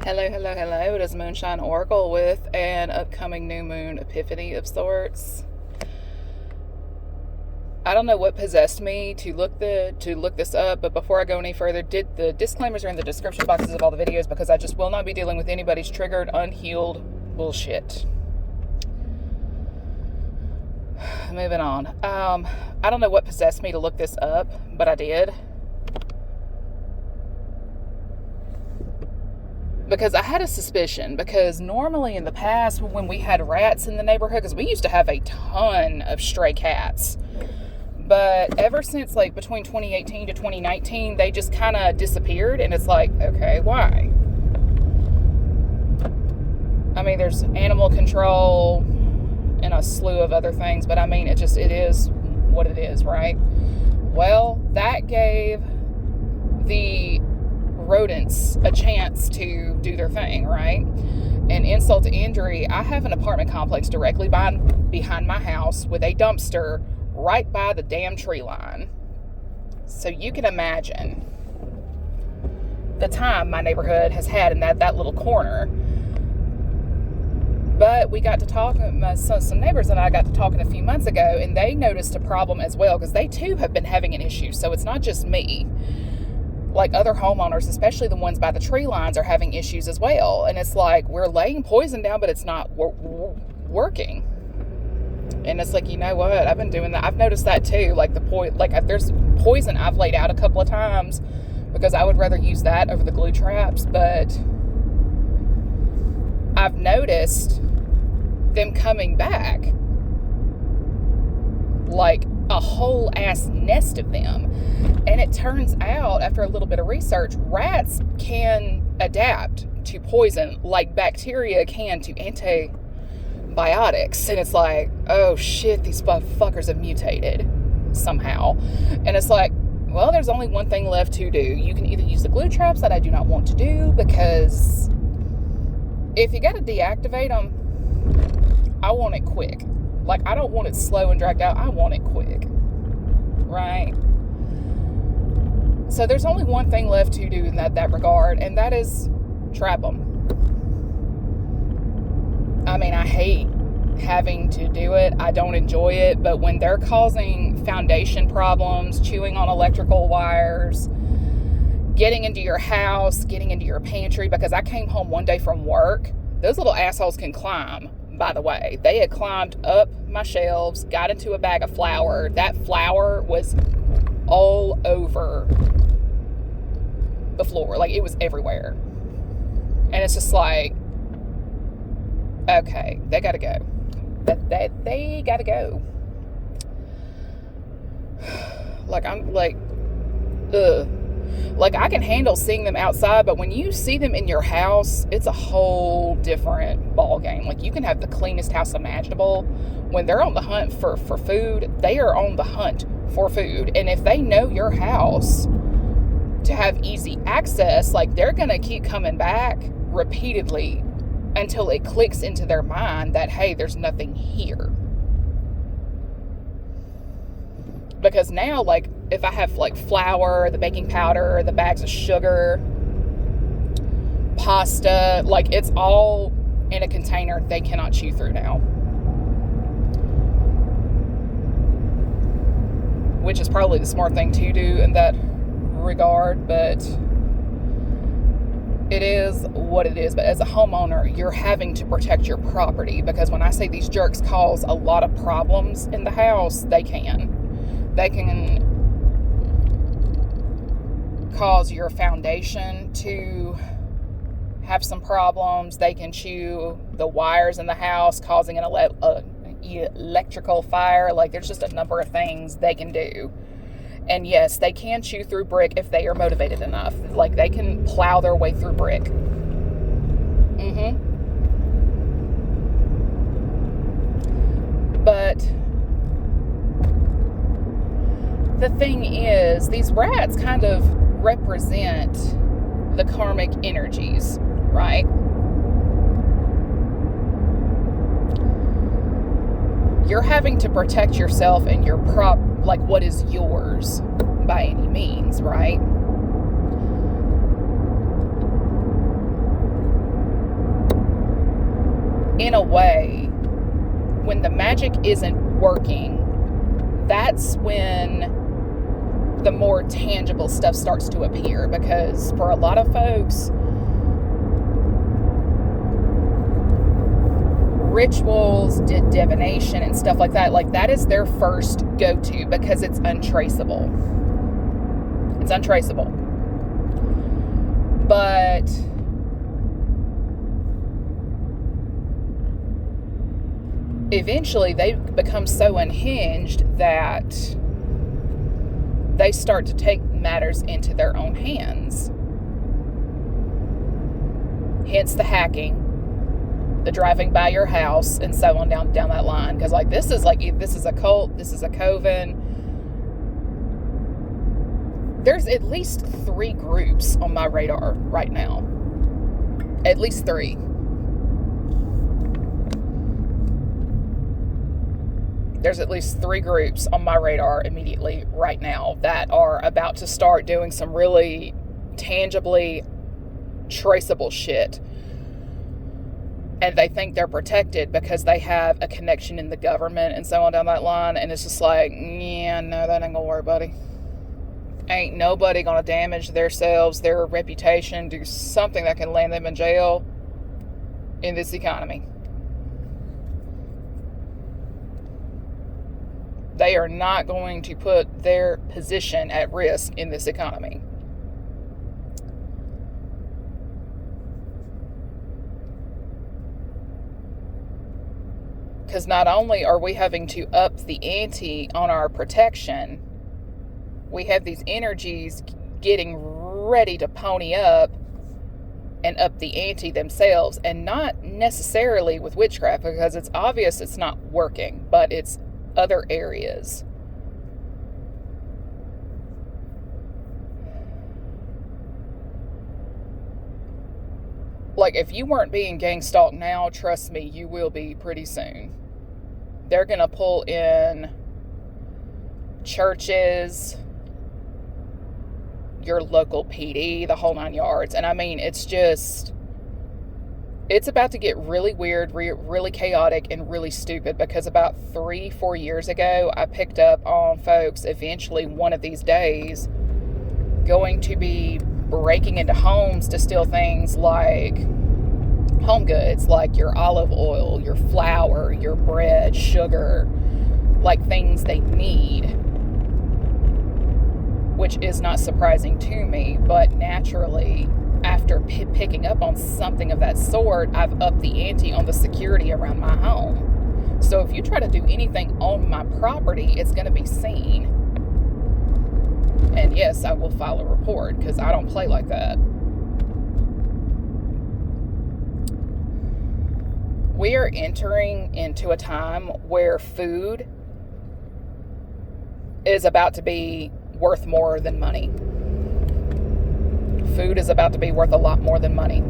Hello, hello, hello. It is Moonshine Oracle with an upcoming new moon epiphany of sorts. I don't know what possessed me to look this up, but before I go any further, the disclaimers are in the description boxes of all the videos because I just will not be dealing with anybody's triggered, unhealed bullshit. Moving on. I don't know what possessed me to look this up, but I did. Because I had a suspicion, because normally in the past when we had rats in the neighborhood, because we used to have a ton of stray cats, but ever since like between 2018 to 2019, they just kind of disappeared, and it's like, okay, why? I mean, there's animal control and a slew of other things, but I mean, it is what it is, right? Well, that gave the rodents a chance to do their thing, right? And insult to injury, I have an apartment complex directly behind my house with a dumpster right by the damn tree line. So you can imagine the time my neighborhood has had in that little corner. But we got to talk, some neighbors and I got to talking a few months ago, and they noticed a problem as well, because they too have been having an issue. So it's not just me. Like, other homeowners, especially the ones by the tree lines, are having issues as well. And it's like, we're laying poison down, but it's not working. And it's like, you know what? I've been doing that. I've noticed that too. Like, there's poison I've laid out a couple of times because I would rather use that over the glue traps. But I've noticed them coming back, like a whole ass nest of them. And it turns out, after a little bit of research, rats can adapt to poison like bacteria can to antibiotics. And it's like, oh shit, these fuckers have mutated somehow. And it's like, well, there's only one thing left to do. You can either use the glue traps, that I do not want to do, because if you got to deactivate them, I want it quick. Like, I don't want it slow and dragged out. I want it quick. Right? So there's only one thing left to do in that regard, and that is trap them. I mean, I hate having to do it. I don't enjoy it, but when they're causing foundation problems, chewing on electrical wires, getting into your house, getting into your pantry, because I came home one day from work, those little assholes can climb, by the way. They had climbed up my shelves, got into a bag of flour. That flour was all over the floor. Like, it was everywhere. And it's just like, okay, they gotta go. They gotta go. Like, I'm like, ugh. Like, I can handle seeing them outside, but when you see them in your house, it's a whole different ball game. Like, you can have the cleanest house imaginable. When they're on the hunt for food, they are on the hunt for food. And if they know your house to have easy access, like, they're going to keep coming back repeatedly until it clicks into their mind that, hey, there's nothing here. Because now, like, if I have, like, flour, the baking powder, the bags of sugar, pasta, like, it's all in a container they cannot chew through now. Which is probably the smart thing to do in that regard, but it is what it is. But as a homeowner, you're having to protect your property, because when I say these jerks cause a lot of problems in the house, they can cause your foundation to have some problems. They can chew the wires in the house, causing an electrical fire. Like, there's just a number of things they can do. And yes, they can chew through brick if they are motivated enough. Like, they can plow their way through brick. But the thing is, these rats kind of represent the karmic energies, right? You're having to protect yourself and your what is yours by any means, right? in a way, when the magic isn't working, that's when the more tangible stuff starts to appear. Because for a lot of folks, rituals, divination and stuff like that is their first go-to, because it's untraceable. It's untraceable. But eventually they become so unhinged that they start to take matters into their own hands. Hence the hacking, the driving by your house, and so on down that line. Because this is a cult, this is a coven. There's at least 3 groups on my radar right now. At least 3. There's at least 3 groups on my radar immediately right now that are about to start doing some really tangibly traceable shit. And they think they're protected because they have a connection in the government and so on down that line. And it's just like, yeah, no, that ain't gonna work, buddy. Ain't nobody gonna damage themselves, their reputation, do something that can land them in jail in this economy. They are not going to put their position at risk in this economy. Because not only are we having to up the ante on our protection, we have these energies getting ready to pony up and up the ante themselves, and not necessarily with witchcraft, because it's obvious it's not working, but it's other areas. Like, if you weren't being gang stalked now, trust me, you will be pretty soon. They're gonna pull in churches, your local PD, the whole 9 yards. And I mean, it's about to get really weird, really chaotic, and really stupid, because about 3-4 years ago, I picked up on folks eventually one of these days going to be breaking into homes to steal things like home goods, like your olive oil, your flour, your bread, sugar, like things they need, which is not surprising to me. But naturally, after picking up on something of that sort, I've upped the ante on the security around my home. So if you try to do anything on my property, it's going to be seen. And yes, I will file a report, because I don't play like that. We are entering into a time where food is about to be worth more than money. Food is about to be worth a lot more than money.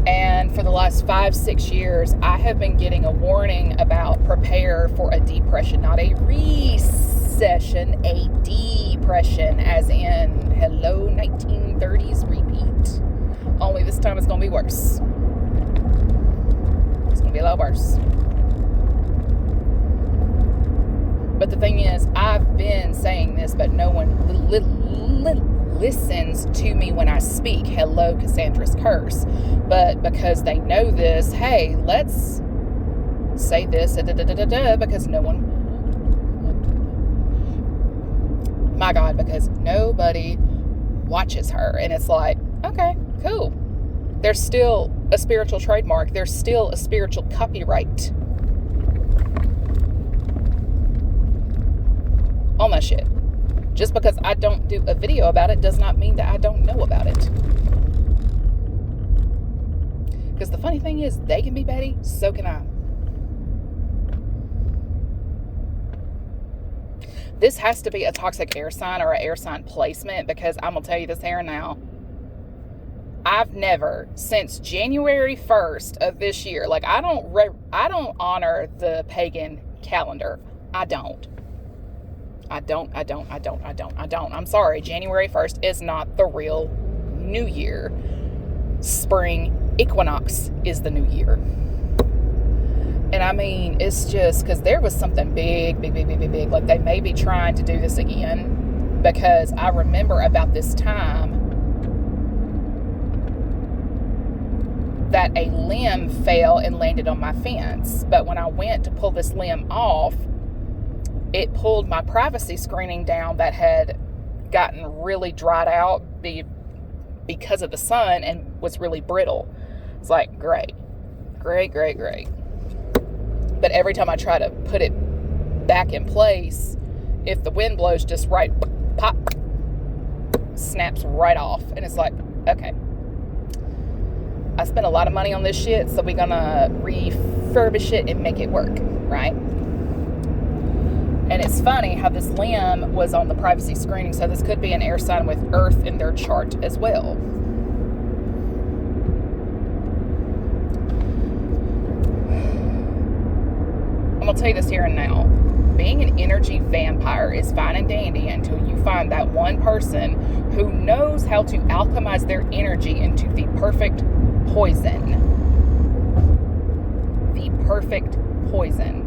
And for the last 5-6 years, I have been getting a warning about prepare for a depression, not a recession, a depression, as in hello 1930s repeat. Only this time it's going to be worse. It's going to be a lot worse. But the thing is, I've been saying this, but no one listens to me when I speak. Hello, Cassandra's curse. But because they know this, hey, let's say this, because no one, my God, because nobody watches her. And it's like, okay, cool. There's still a spiritual trademark. There's still a spiritual copyright on that shit. Just because I don't do a video about it does not mean that I don't know about it. Because the funny thing is, they can be Betty, so can I. This has to be a toxic air sign or an air sign placement, because I'm going to tell you this here now. I've never, since January 1st of this year, like I don't honor the pagan calendar. I don't. I'm sorry. January 1st is not the real New Year. spring equinox is the new year. And I mean, it's just because there was something big. Like they may be trying to do this again, because I remember about this time that a limb fell and landed on my fence. But when I went to pull this limb off, it pulled my privacy screening down that had gotten really dried out because of the sun and was really brittle. It's like, great. But every time I try to put it back in place, if the wind blows just right, pop, snaps right off. And it's like, okay, I spent a lot of money on this shit, so we're gonna refurbish it and make it work, right? And it's funny how this limb was on the privacy screening, so this could be an air sign with Earth in their chart as well. I'm gonna tell you this here and now. Being an energy vampire is fine and dandy until you find that one person who knows how to alchemize their energy into the perfect poison. The perfect poison.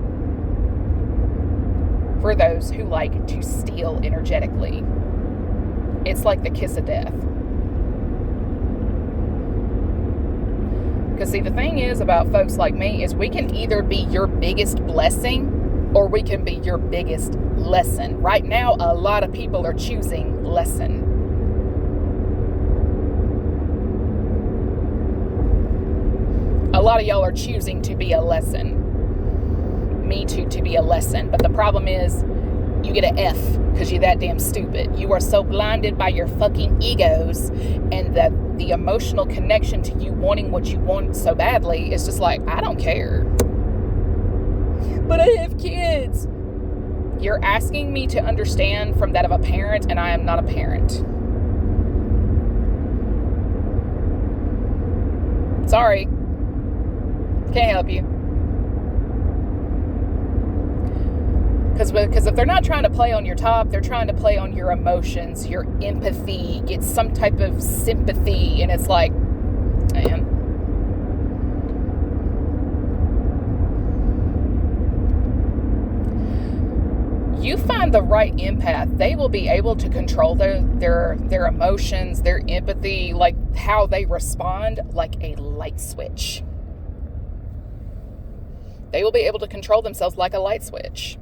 For those who like to steal energetically. It's like the kiss of death. Because see, the thing is about folks like me is we can either be your biggest blessing or we can be your biggest lesson. Right now, a lot of people are choosing lesson. A lot of y'all are choosing to be a lesson. Me too, to be a lesson. But the problem is, you get an F because you're that damn stupid. You are so blinded by your fucking egos and the emotional connection to you wanting what you want so badly. It's just like, I don't care. But I have kids. You're asking me to understand from that of a parent, and I am not a parent. Sorry. Can't help you. Because if they're not trying to play on your top, they're trying to play on your emotions, your empathy, get some type of sympathy. And it's like, man. You find the right empath, they will be able to control their emotions, their empathy, like how they respond, like a light switch. They will be able to control themselves like a light switch.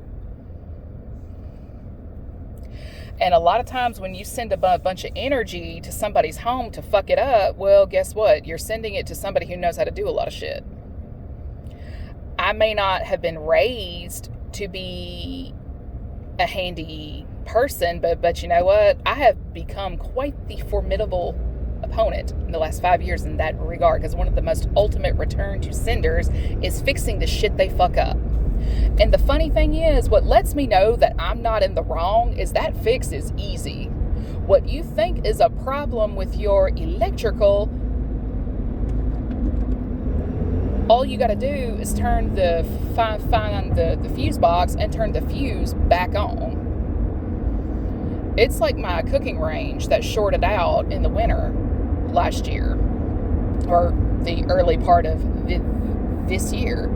And a lot of times when you send a bunch of energy to somebody's home to fuck it up, well, guess what? You're sending it to somebody who knows how to do a lot of shit. I may not have been raised to be a handy person, but you know what? I have become quite the formidable opponent in the last 5 years in that regard, because one of the most ultimate return to senders is fixing the shit they fuck up. And the funny thing is, what lets me know that I'm not in the wrong is that fix is easy. What you think is a problem with your electrical, all you got to do is turn find the fuse box and turn the fuse back on. It's like my cooking range that shorted out in the winter last year, or the early part of this year.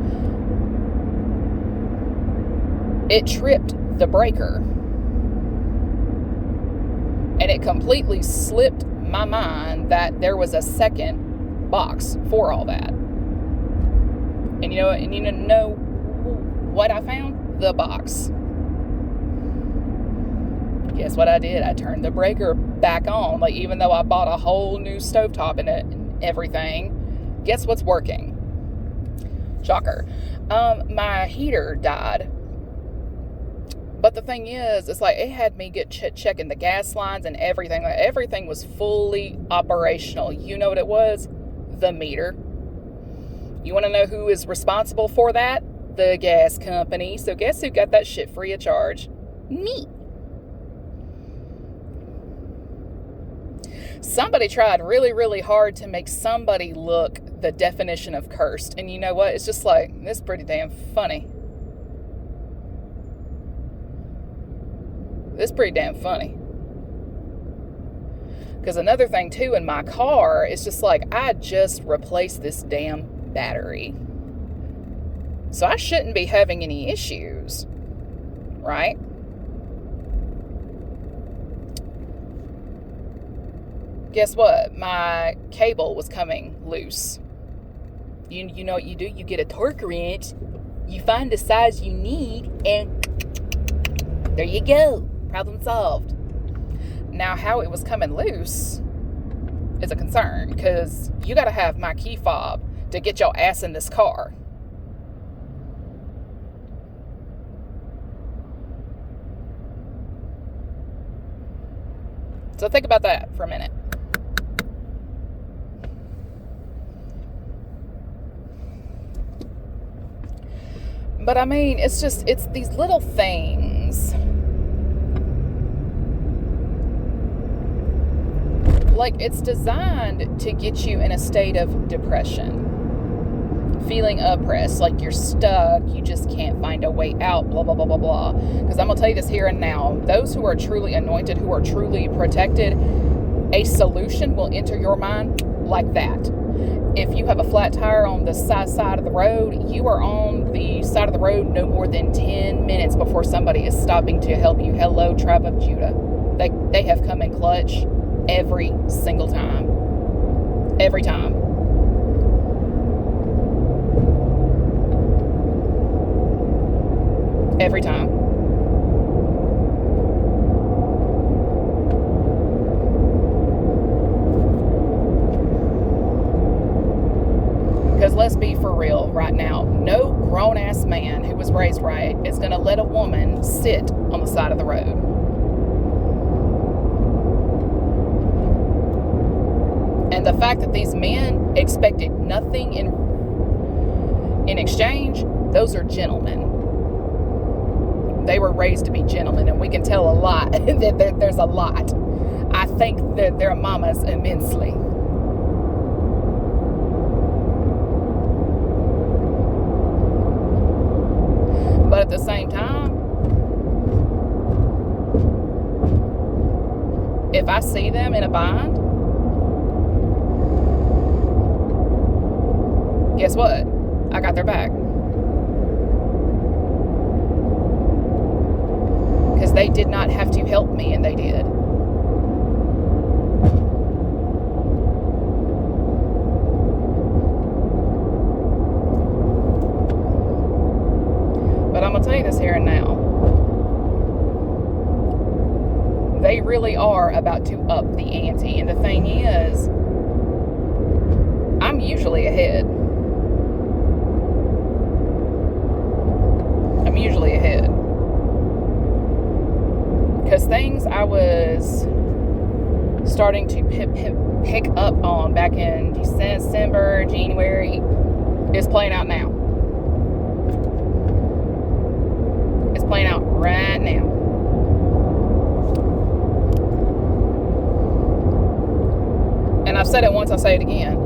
It tripped the breaker, and it completely slipped my mind that there was a second box for all that. And you know what I found? The box. Guess what I did? I turned the breaker back on. Like, even though I bought a whole new stovetop in it and everything, guess what's working? Shocker. My heater died. But the thing is, it's like it had me get checking the gas lines and everything. Like, everything was fully operational. You know what it was? The meter. You want to know who is responsible for that? The gas company. So guess who got that shit free of charge? Me. Somebody tried really, really hard to make somebody look the definition of cursed. And you know what? It's just like, it's pretty damn funny. It's pretty damn funny. Because another thing too in my car, it's just like, I just replaced this damn battery. So I shouldn't be having any issues, right? Guess what? My cable was coming loose. You know what you do? You get a torque wrench, you find the size you need, and there you go. Problem solved. Now, how it was coming loose is a concern, because you got to have my key fob to get your ass in this car. So think about that for a minute. But I mean, it's these little things. Like, it's designed to get you in a state of depression, feeling oppressed, like you're stuck, you just can't find a way out, blah, blah, blah, blah, blah. Because I'm going to tell you this here and now, those who are truly anointed, who are truly protected, a solution will enter your mind like that. If you have a flat tire on the side of the road, you are on the side of the road no more than 10 minutes before somebody is stopping to help you. Hello, tribe of Judah. They have come in clutch every single time. Every time. Every time. Because let's be for real right now. No grown-ass man who was raised right is going to let a woman sit on the side of the road. And the fact that these men expected nothing in exchange, those are gentlemen. They were raised to be gentlemen, and we can tell a lot. There's a lot. I thank their mamas immensely. But at the same time, if I see them in a bind, guess what? I got their back. Because they did not have to help me, and they did. But I'm going to tell you this here and now. They really are about to up the ante. And the thing is, I'm usually ahead. I'm usually ahead. Because things I was starting to pick up on back in December, January, is playing out now. It's playing out right now. And I've said it once, I'll say it again.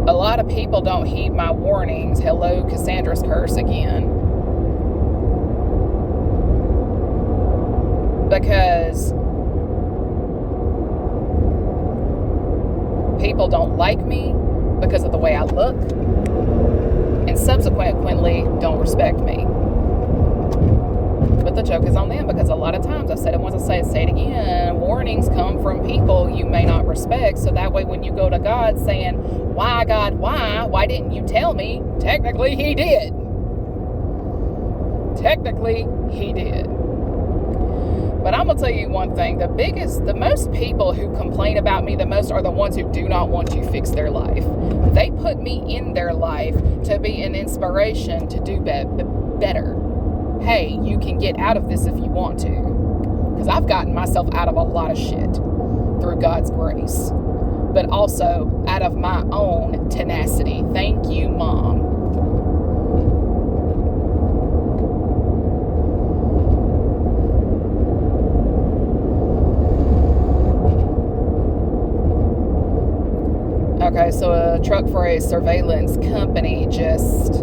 A lot of people don't heed my warnings. Hello, Cassandra's curse again. Because people don't like me because of the way I look, and subsequently don't respect me. But the joke is on them, because a lot of times, I've said it once, I'll say it again, warnings come from people you may not respect. So that way, when you go to God saying, why, God, why didn't you tell me? Technically, he did. Technically, he did. But I'm going to tell you one thing. The most people who complain about me the most are the ones who do not want to fix their life. They put me in their life to be an inspiration to do better. Hey, you can get out of this if you want to. Because I've gotten myself out of a lot of shit through God's grace. But also out of my own tenacity. Thank you, Mom. Okay, so a truck for a surveillance company just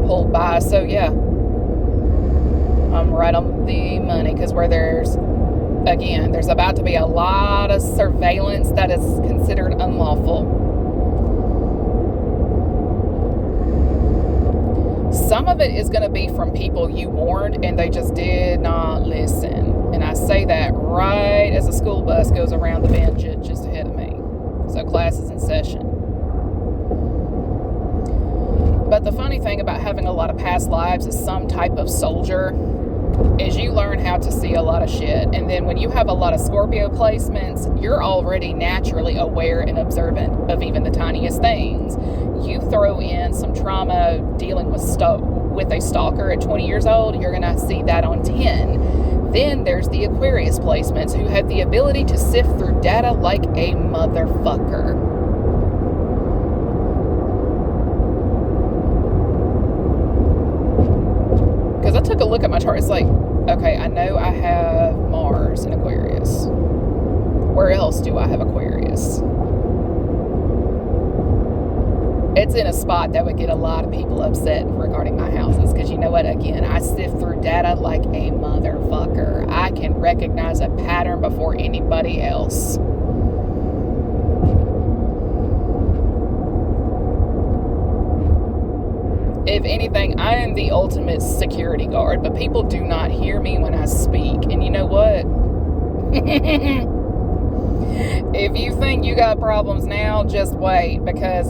pulled by. So yeah, I'm right on the money, because where there's Again, there's about to be a lot of surveillance that is considered unlawful. Some of it is going to be from people you warned and they just did not listen. And I say that right as the school bus goes around the bend just ahead of me. So class is in session. But the funny thing about having a lot of past lives as some type of soldier is you learn how to see a lot of shit. And then when you have a lot of Scorpio placements, you're already naturally aware and observant of even the tiniest things. You throw in some trauma dealing with a stalker at 20 years old, you're going to see that on 10. Then there's the Aquarius placements who have the ability to sift through data like a motherfucker. Because I took a look at my chart. It's like, okay, I know I have Mars in Aquarius. Where else do I have Aquarius? It's in a spot that would get a lot of people upset regarding my houses. Because you know what? Again, I sift through data like a motherfucker. I can recognize a pattern before anybody else. If anything, I am the ultimate security guard, but people do not hear me when I speak. And you know what? If you think you got problems now, just wait, because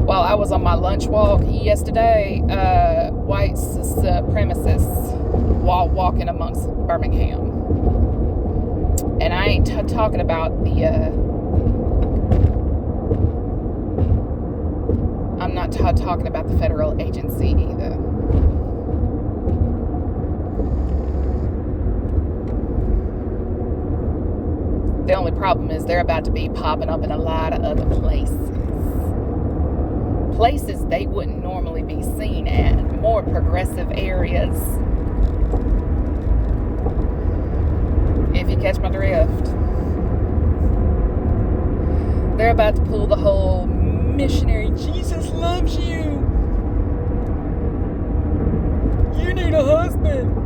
while I was on my lunch walk yesterday, white supremacists while walking amongst Birmingham. And I ain't talking about the... I'm not talking about the federal agency either. The only problem is they're about to be popping up in a lot of other places. Places they wouldn't normally be seen at. More progressive areas. If you catch my drift. They're about to pull the whole missionary, Jesus loves you. You need a husband.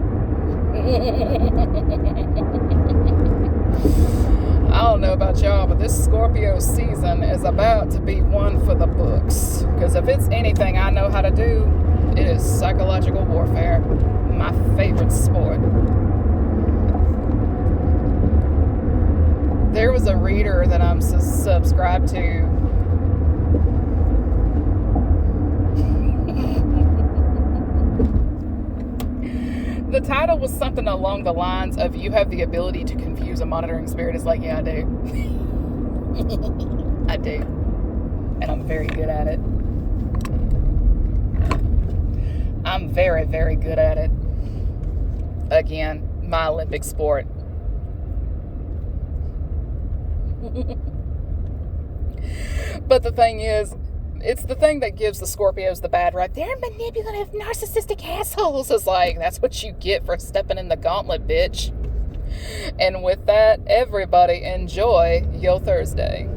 I don't know about y'all, but this Scorpio season is about to be one for the books. Because if it's anything I know how to do, it is psychological warfare. My favorite sport. There was a reader that I'm subscribed to. The title was something along the lines of, you have the ability to confuse a monitoring spirit. It's like, yeah, I do. I do. And I'm very good at it. I'm very, very good at it. Again, my Olympic sport. But the thing is, it's the thing that gives the Scorpios the bad rap. They're manipulative, narcissistic assholes. It's like, that's what you get for stepping in the gauntlet, bitch. And with that, everybody enjoy your Thursday.